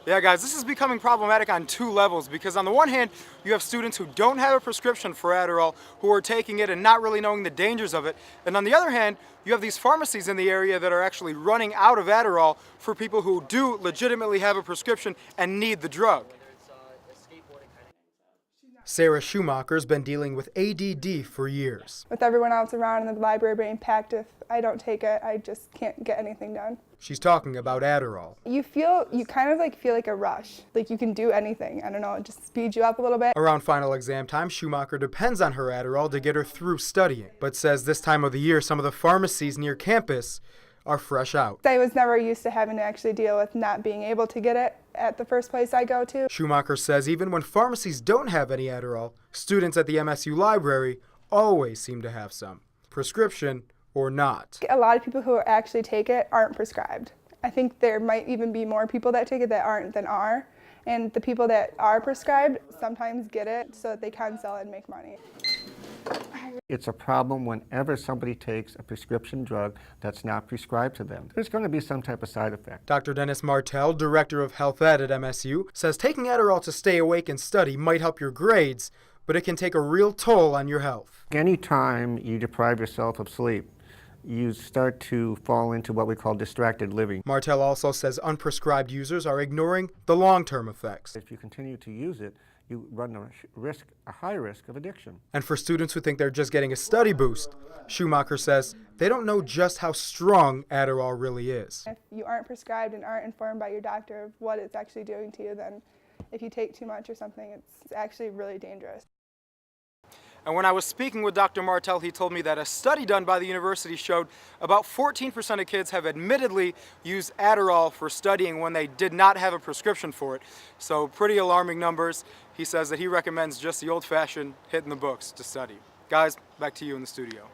Yeah, guys, this is becoming problematic on two levels because on the one hand, you have students who don't have a prescription for Adderall who are taking it and not really knowing the dangers of it. And on the other hand, you have these pharmacies in the area that are actually running out of Adderall for people who do legitimately have a prescription and need the drug. Sarah Schumacher's been dealing with ADD for years. With everyone else around in the library being packed, if I don't take it, I just can't get anything done. She's talking about Adderall. You kind of feel like a rush, like you can do anything. I don't know, it just speeds you up a little bit. Around final exam time, Schumacher depends on her Adderall to get her through studying, but says this time of the year some of the pharmacies near campus are fresh out. I was never used to having to actually deal with not being able to get it at the first place I go to. Schumacher says even when pharmacies don't have any Adderall, students at the MSU library always seem to have some, prescription or not. A lot of people who actually take it aren't prescribed. I think there might even be more people that take it that aren't than are. And the people that are prescribed sometimes get it so that they can sell it and make money. It's a problem whenever somebody takes a prescription drug that's not prescribed to them. There's going to be some type of side effect. Dr. Dennis Martell, Director of Health Ed at MSU, says taking Adderall to stay awake and study might help your grades, but it can take a real toll on your health. Anytime you deprive yourself of sleep, you start to fall into what we call distracted living. Martell also says unprescribed users are ignoring the long-term effects. If you continue to use it, you run a high risk of addiction. And for students who think they're just getting a study boost, Schumacher says they don't know just how strong Adderall really is. If you aren't prescribed and aren't informed by your doctor of what it's actually doing to you, then if you take too much or something, it's actually really dangerous. And when I was speaking with Dr. Martell, he told me that a study done by the university showed about 14% of kids have admittedly used Adderall for studying when they did not have a prescription for it. So pretty alarming numbers. He says that he recommends just the old-fashioned hitting the books to study. Guys, back to you in the studio.